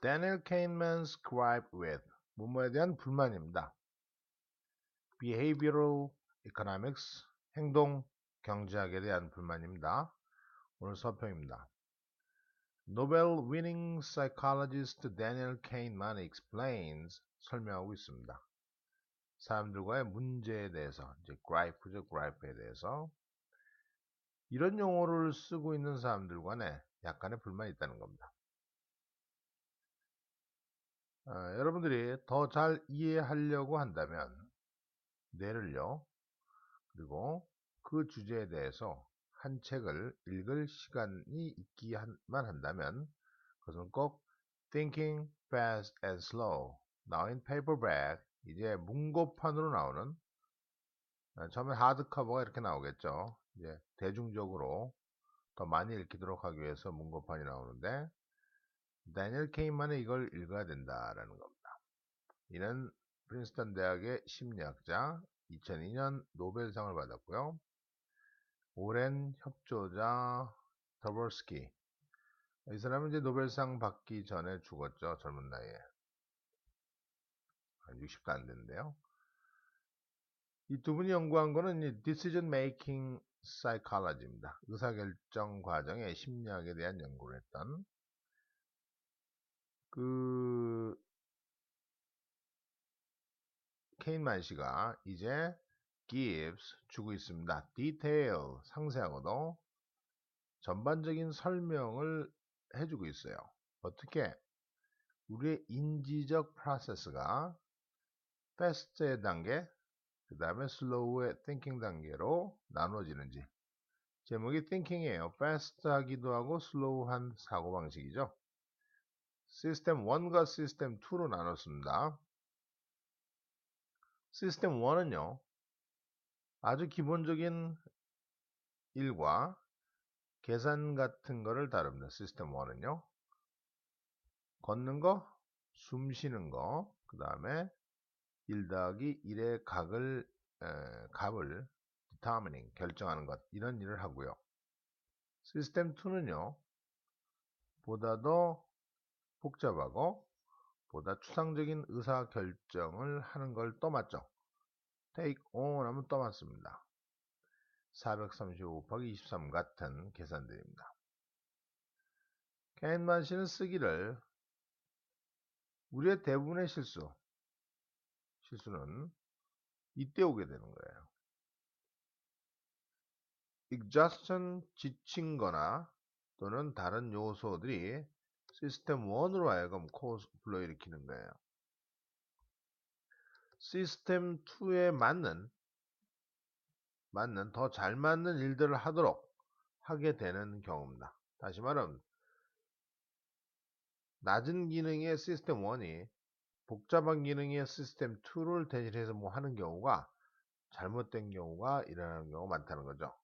Daniel Kahneman's gripe with 뭐뭐에 대한 불만입니다. Behavioral Economics, 행동 경제학에 대한 불만입니다. 오늘 서평입니다. Nobel winning psychologist Daniel Kahneman explains 설명하고 있습니다. 사람들과의 문제에 대해서, 이제 gripe에 대해서 이런 용어를 쓰고 있는 사람들 간에 약간의 불만이 있다는 겁니다. 여러분들이 더 잘 이해하려고 한다면 뇌를요, 그리고 그 주제에 대해서 한 책을 읽을 시간이 있기만 한다면 그것은 꼭 Thinking Fast and Slow, Now in Paperback, 이제 문고판으로 나오는, 처음에 하드커버가 이렇게 나오겠죠. 이제 대중적으로 더 많이 읽히도록 하기 위해서 문고판이 나오는데 다니엘 케인만은 이걸 읽어야 된다라는 겁니다. 이는 프린스턴 대학의 심리학자, 2002년 노벨상을 받았고요. 오랜 협조자 더버스키, 이 사람은 이제 노벨상 받기 전에 죽었죠. 젊은 나이에. 60도 안 됐는데요. 이 두 분이 연구한 거는 Decision Making Psychology입니다. 의사결정 과정의 심리학에 대한 연구를 했던 케인만 씨가 이제 gives 주고 있습니다. detail 상세하고도 전반적인 설명을 해주고 있어요. 어떻게 우리의 인지적 프로세스가 fast의 단계, 그 다음에 slow의 thinking 단계로 나눠지는지. 제목이 thinking이에요. fast 하기도 하고 slow한 사고방식이죠. 시스템 1과 시스템 2로 나눴습니다. 시스템 1은요, 아주 기본적인 일과 계산 같은 거를 다룹니다. 시스템 1은요. 걷는 거, 숨 쉬는 거, 그 다음에 1 더하기 1의 값을 determining, 결정하는 것, 이런 일을 하고요. 시스템 2는요. 보다 더 복잡하고 보다 추상적인 의사결정을 하는 걸 떠맡죠. take on 하면 떠맡습니다. 435 곱하기 23 같은 계산들입니다. 케인만 씨는 쓰기를 우리의 대부분의 실수는 이때 오게 되는 거예요. exhaustion, 지친 거나 또는 다른 요소들이 시스템 1으로 하여금 코어 불러일으키는 거예요. 시스템 2에 맞는 더 잘 맞는 일들을 하도록 하게 되는 경우입니다. 다시 말하면 낮은 기능의 시스템 1이 복잡한 기능의 시스템 2를 대신해서 뭐 하는 경우가 잘못된 경우가 일어나는 경우가 많다는 거죠.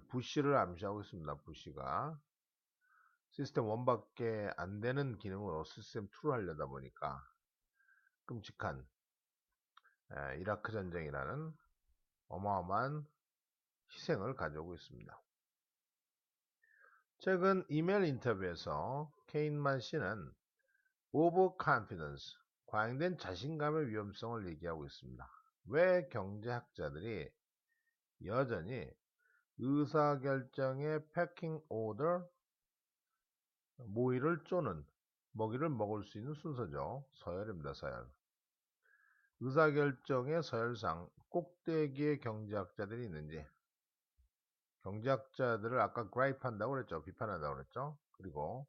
부시를 암시하고 있습니다. 부시가 시스템 1밖에 안 되는 기능으로 시스템 2를 하려다 보니까 끔찍한 이라크 전쟁이라는 어마어마한 희생을 가져오고 있습니다. 최근 이메일 인터뷰에서 케인만 씨는 overconfidence, 과잉된 자신감의 위험성을 얘기하고 있습니다. 왜 경제학자들이 여전히 의사결정의 패킹 오더, 모이를 쪼는, 먹이를 먹을 수 있는 순서죠. 서열입니다. 서열. 의사결정의 서열상 꼭대기의 경제학자들이 있는지, 경제학자들을 아까 gripe 한다고 그랬죠. 비판한다고 그랬죠. 그리고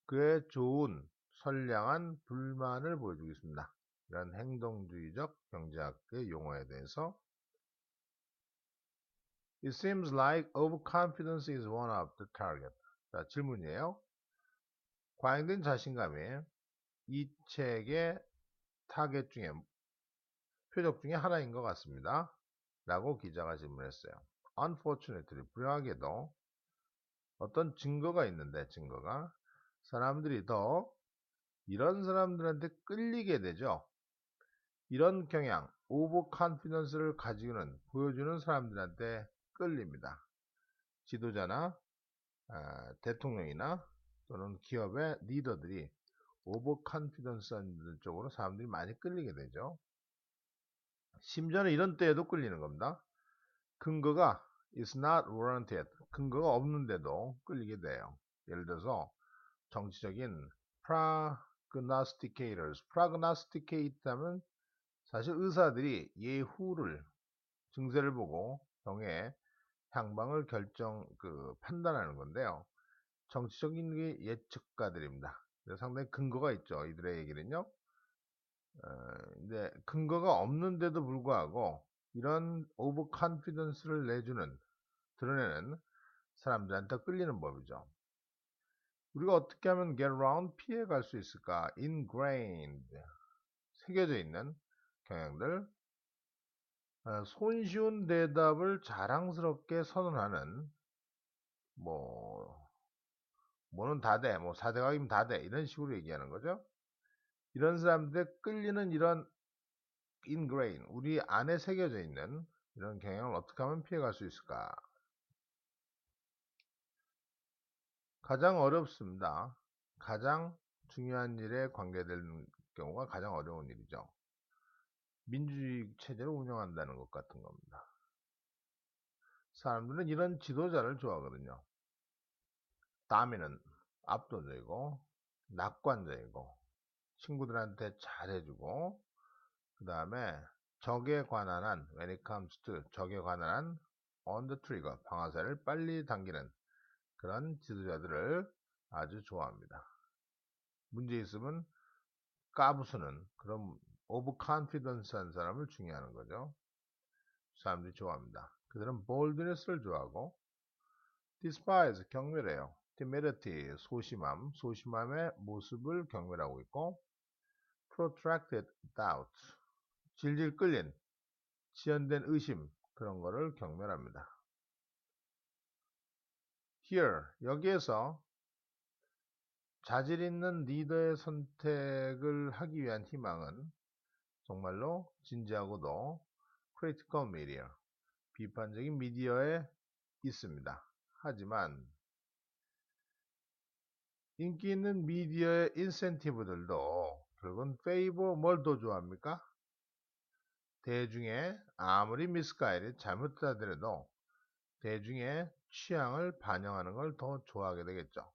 그의 좋은 선량한 불만을 보여주겠습니다. 이런 행동주의적 경제학의 용어에 대해서 It seems like overconfidence is one of the target. 자, 질문이에요. 과잉된 자신감이 이 책의 타겟 중에 표적 중에 하나인 것 같습니다. 라고 기자가 질문했어요. Unfortunately, 불행하게도 어떤 증거가 있는데 사람들이 더 이런 사람들한테 끌리게 되죠. 이런 경향, 오버컨피던스를 가지고는 보여주는 사람들한테 끌립니다. 지도자나 대통령이나 또는 기업의 리더들이 오버 컨피던스한 쪽으로 사람들이 많이 끌리게 되죠. 심지어는 이런 때에도 끌리는 겁니다. 근거가 is not warranted. 근거가 없는데도 끌리게 돼요. 예를 들어서 정치적인 prognosticators. prognosticate 하면 사실 의사들이 예후를 증세를 보고 병의 향방을 판단하는 건데요. 정치적인 게 예측가들입니다. 상당히 근거가 있죠. 이들의 얘기는요. 근데 근거가 없는데도 불구하고 이런 오버 컨피던스를 드러내는 사람들한테 끌리는 법이죠. 우리가 어떻게 하면 get around 피해갈 수 있을까? ingrained 새겨져 있는 경향들, 손쉬운 대답을 자랑스럽게 선언하는 뭐는 다 돼, 뭐 사대각이면 다 돼, 이런 식으로 얘기하는 거죠. 이런 사람들에 끌리는 이런 ingrain, 우리 안에 새겨져 있는 이런 경향을 어떻게 하면 피해갈 수 있을까? 가장 어렵습니다. 가장 중요한 일에 관계되는 경우가 가장 어려운 일이죠. 민주주의 체제를 운영한다는 것 같은 겁니다. 사람들은 이런 지도자를 좋아하거든요. 다미는 압도적이고 낙관적이고 친구들한테 잘해주고 그 다음에 적에 관한 한 when it comes to 적에 관한 한 on the trigger 방아쇠를 빨리 당기는 그런 지도자들을 아주 좋아합니다. 문제 있으면 까부수는 그런 오버 컨피던스한 사람을 중요하는 거죠. 사람들이 좋아합니다. 그들은 boldness를 좋아하고 despise 경멸해요. timidity 소심함의 모습을 경멸하고 있고 protracted doubt 질질 끌린 지연된 의심 그런 거를 경멸합니다. Here 여기에서 자질 있는 리더의 선택을 하기 위한 희망은 정말로 진지하고도 critical media 비판적인 미디어에 있습니다. 하지만 인기 있는 미디어의 인센티브들도 결국은 페이버 뭘 더 좋아합니까? 대중의 아무리 미스가이드 잘못하더라도 대중의 취향을 반영하는 걸 더 좋아하게 되겠죠.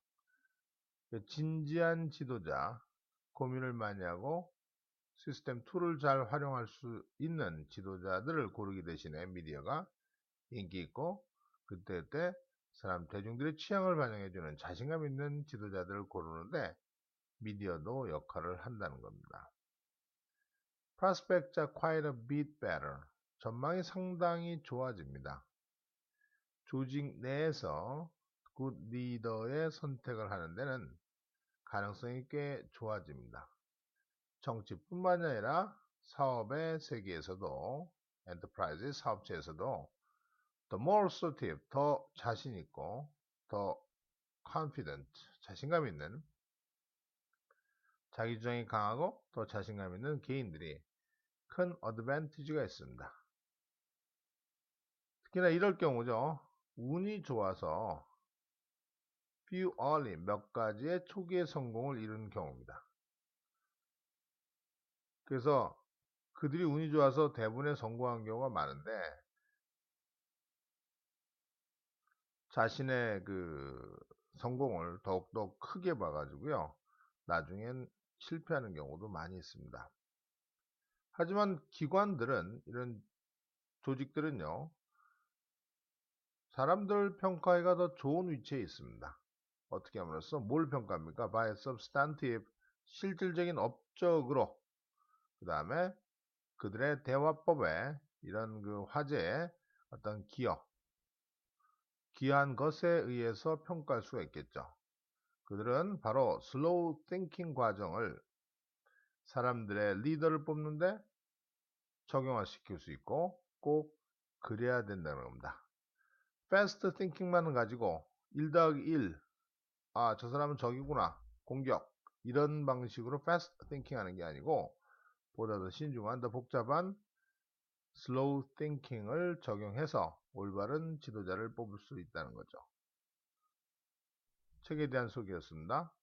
진지한 지도자, 고민을 많이 하고 시스템 툴을 잘 활용할 수 있는 지도자들을 고르기 대신에 미디어가 인기 있고 그때 대중들의 취향을 반영해주는 자신감 있는 지도자들을 고르는데 미디어도 역할을 한다는 겁니다. Prospects are quite a bit better. 전망이 상당히 좋아집니다. 조직 내에서 굿 리더의 선택을 하는 데는 가능성이 꽤 좋아집니다. 정치뿐만 아니라 사업의 세계에서도 엔터프라이즈 사업체에서도 the more assertive, 더 자신 있고 더 confident, 자신감 있는 자기 주장이 강하고 더 자신감 있는 개인들이 큰 어드밴티지가 있습니다. 특히나 이럴 경우죠. 운이 좋아서 few early 몇 가지의 초기의 성공을 이룬 경우입니다. 그래서 그들이 운이 좋아서 대부분의 성공한 경우가 많은데 자신의 그 성공을 더욱더 크게 봐가지고요. 나중엔 실패하는 경우도 많이 있습니다. 하지만 기관들은 이런 조직들은요. 사람들 평가가 더 좋은 위치에 있습니다. 어떻게 함으로써 뭘 평가합니까? by substantive 실질적인 업적으로 그 다음에 그들의 대화법에 이런 그 화제의 어떤 기여한 것에 의해서 평가할 수가 있겠죠. 그들은 바로 슬로우 띵킹 과정을 사람들의 리더를 뽑는데 적용화시킬 수 있고 꼭 그래야 된다는 겁니다. 패스트 띵킹만을 가지고 1 더하기 1, 저 사람은 적이구나, 공격 이런 방식으로 패스트 띵킹 하는 게 아니고 보다 더 신중한 더 복잡한 슬로우 띵킹을 적용해서 올바른 지도자를 뽑을 수 있다는 거죠. 책에 대한 소개였습니다.